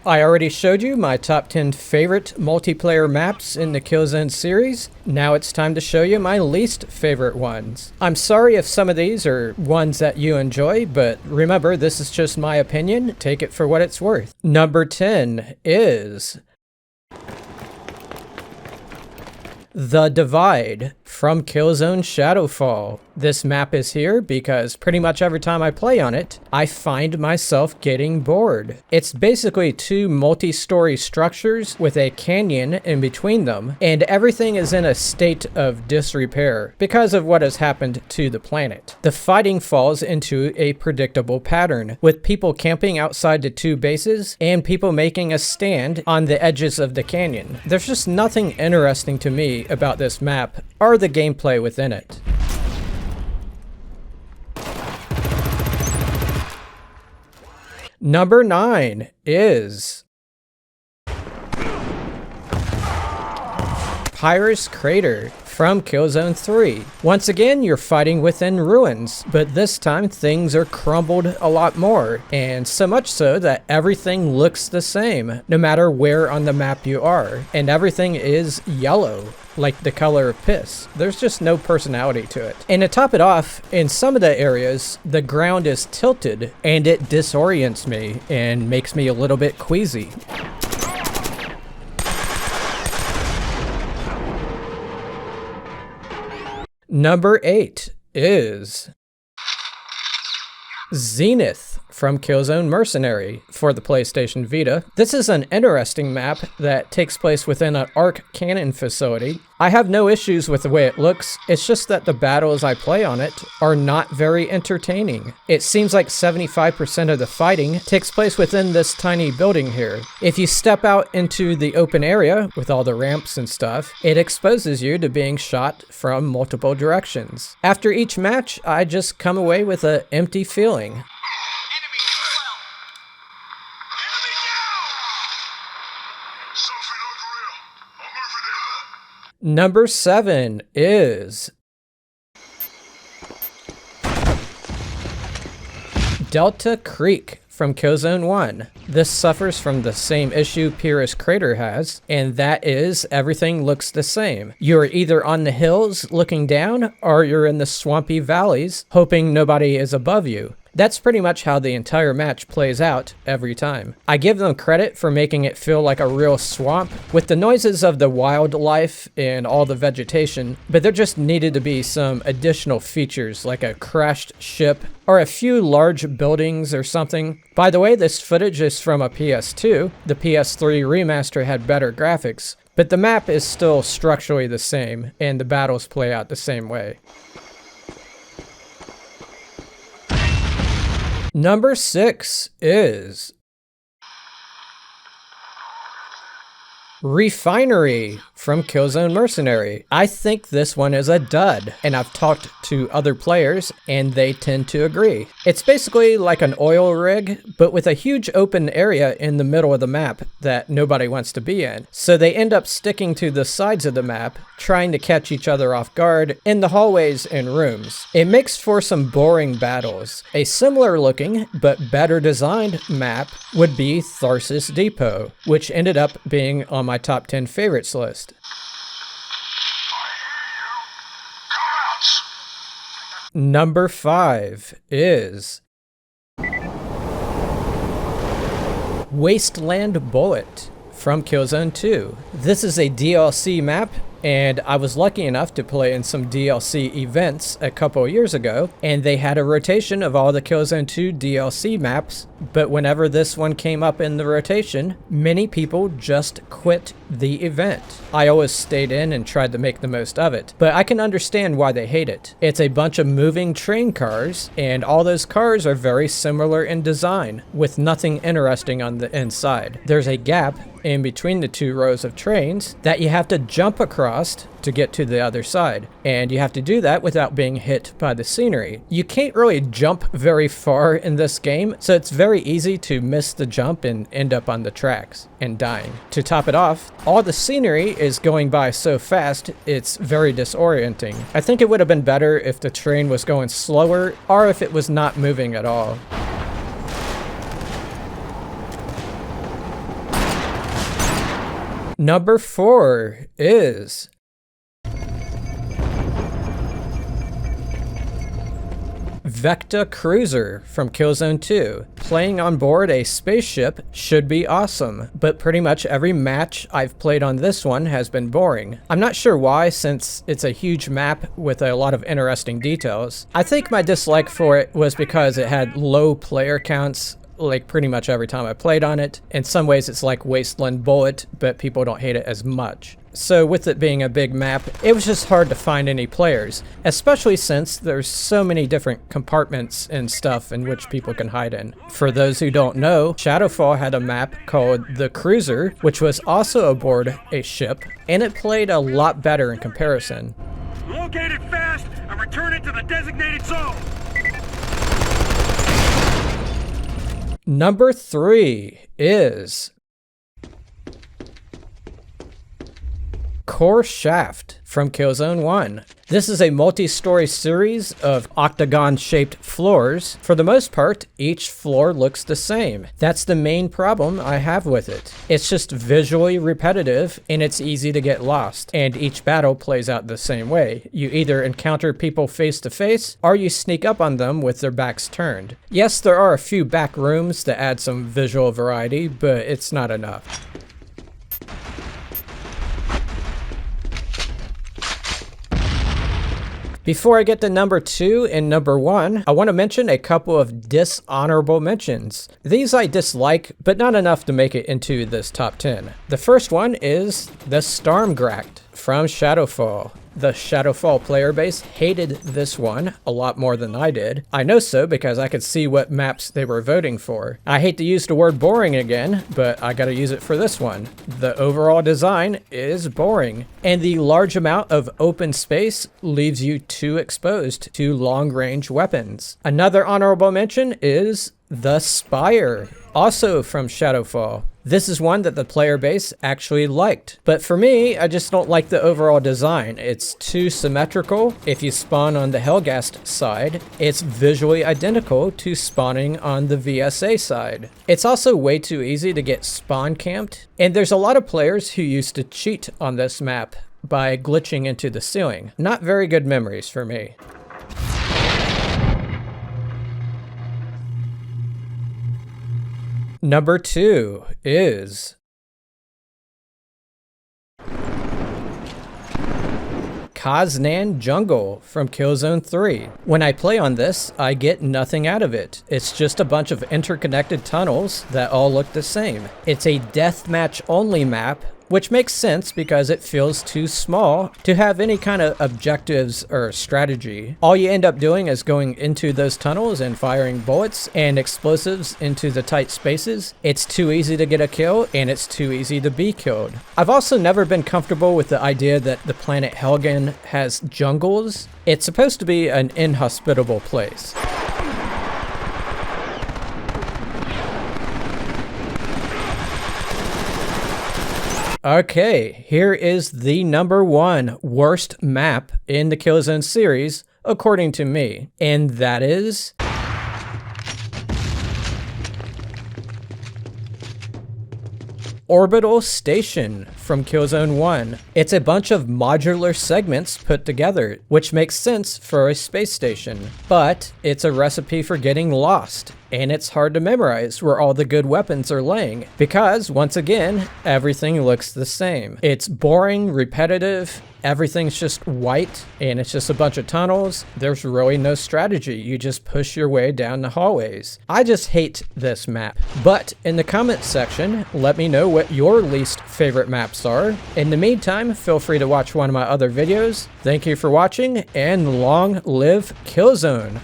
I already showed you my top 10 favorite multiplayer maps in the Killzone series. Now it's time to show you my least favorite ones. I'm sorry if some of these are ones that you enjoy, but remember, this is just my opinion. Take it for what it's worth. Number 10 is The Divide from Killzone Shadow Fall. This map is here because pretty much every time I play on it, I find myself getting bored. It's basically two multi-story structures with a canyon in between them, and everything is in a state of disrepair because of what has happened to the planet. The fighting falls into a predictable pattern, with people camping outside the two bases and people making a stand on the edges of the canyon. There's just nothing interesting to me about this map or the gameplay within it. Number 9 is Pyrrhus Crater from Killzone 3. Once again, you're fighting within ruins, but this time things are crumbled a lot more, and so much so that everything looks the same, no matter where on the map you are, and everything is yellow, like the color of piss. There's just no personality to it. And to top it off, in some of the areas, the ground is tilted, and it disorients me and makes me a little bit queasy. Number 8 is Zenith from Killzone Mercenary for the PlayStation Vita. This is an interesting map that takes place within an arc cannon facility. I have no issues with the way it looks, it's just that the battles I play on it are not very entertaining. It seems like 75% of the fighting takes place within this tiny building here. If you step out into the open area with all the ramps and stuff, it exposes you to being shot from multiple directions. After each match, I just come away with an empty feeling. Number 7 is Delta Creek from Killzone 1. This suffers from the same issue Pyrrhus Crater has, and that is everything looks the same. You're either on the hills looking down, or you're in the swampy valleys hoping nobody is above you. That's pretty much how the entire match plays out every time. I give them credit for making it feel like a real swamp with the noises of the wildlife and all the vegetation, but there just needed to be some additional features like a crashed ship or a few large buildings or something. By the way, this footage is from a PS2. The PS3 remaster had better graphics, but the map is still structurally the same and the battles play out the same way. Number 6 is Refinery from Killzone Mercenary. I think this one is a dud, and I've talked to other players and they tend to agree. It's basically like an oil rig, but with a huge open area in the middle of the map that nobody wants to be in. So they end up sticking to the sides of the map, trying to catch each other off guard in the hallways and rooms. It makes for some boring battles. A similar looking, but better designed map would be Tharsis Depot, which ended up being on my top 10 favorites list. Number 5 is Wasteland Bullet from Killzone 2. This is a DLC map, and I was lucky enough to play in some DLC events a couple years ago, and they had a rotation of all the Killzone 2 DLC maps, but whenever this one came up in the rotation, many people just quit the event. I always stayed in and tried to make the most of it, but I can understand why they hate it. It's a bunch of moving train cars, and all those cars are very similar in design, with nothing interesting on the inside. There's a gap in between the two rows of trains that you have to jump across to get to the other side, and you have to do that without being hit by the scenery. You can't really jump very far in this game, so it's very easy to miss the jump and end up on the tracks and dying. To top it off, all the scenery is going by so fast, it's very disorienting. I think it would have been better if the train was going slower or if it was not moving at all. Number 4 is Vita Cruiser from Killzone 2. Playing on board a spaceship should be awesome, but pretty much every match I've played on this one has been boring. I'm not sure why, since it's a huge map with a lot of interesting details. I think my dislike for it was because it had low player counts, like pretty much every time I played on it. In some ways it's like Wasteland Bullet, but people don't hate it as much. So with it being a big map, it was just hard to find any players, especially since there's so many different compartments and stuff in which people can hide in. For those who don't know, Shadow Fall had a map called The Cruiser, which was also aboard a ship, and it played a lot better in comparison. Locate it fast and return it to the designated zone. Number 3 is Core Shaft from Killzone 1. This is a multi-story series of octagon-shaped floors. For the most part, each floor looks the same. That's the main problem I have with it. It's just visually repetitive and it's easy to get lost, and each battle plays out the same way. You either encounter people face to face or you sneak up on them with their backs turned. Yes, there are a few back rooms to add some visual variety, but it's not enough. Before I get to number 2 and number 1, I want to mention a couple of dishonorable mentions. These I dislike, but not enough to make it into this top 10. The first one is the Stormgracht from Shadow Fall. The Shadow Fall player base hated this one a lot more than I did. I know so because I could see what maps they were voting for. I hate to use the word boring again, but I gotta use it for this one. The overall design is boring, and the large amount of open space leaves you too exposed to long-range weapons. Another honorable mention is the Spire, also from Shadow Fall. This is one that the player base actually liked. But for me, I just don't like the overall design. It's too symmetrical. If you spawn on the Helghast side, it's visually identical to spawning on the VSA side. It's also way too easy to get spawn camped, and there's a lot of players who used to cheat on this map by glitching into the ceiling. Not very good memories for me. Number 2 is Kaznan Jungle from Killzone 3. When I play on this, I get nothing out of it. It's just a bunch of interconnected tunnels that all look the same. It's a deathmatch only map, which makes sense because it feels too small to have any kind of objectives or strategy. All you end up doing is going into those tunnels and firing bullets and explosives into the tight spaces. It's too easy to get a kill, and it's too easy to be killed. I've also never been comfortable with the idea that the planet Helgen has jungles. It's supposed to be an inhospitable place. Okay, here is the number 1 worst map in the Killzone series, according to me, and that is Orbital Station from Killzone 1. It's a bunch of modular segments put together, which makes sense for a space station, but it's a recipe for getting lost, and it's hard to memorize where all the good weapons are laying, because, once again, everything looks the same. It's boring, repetitive, everything's just white, and it's just a bunch of tunnels. There's really no strategy. You just push your way down the hallways. I just hate this map. But in the comments section, let me know what your least favorite maps are. In the meantime, feel free to watch one of my other videos. Thank you for watching, and long live Killzone!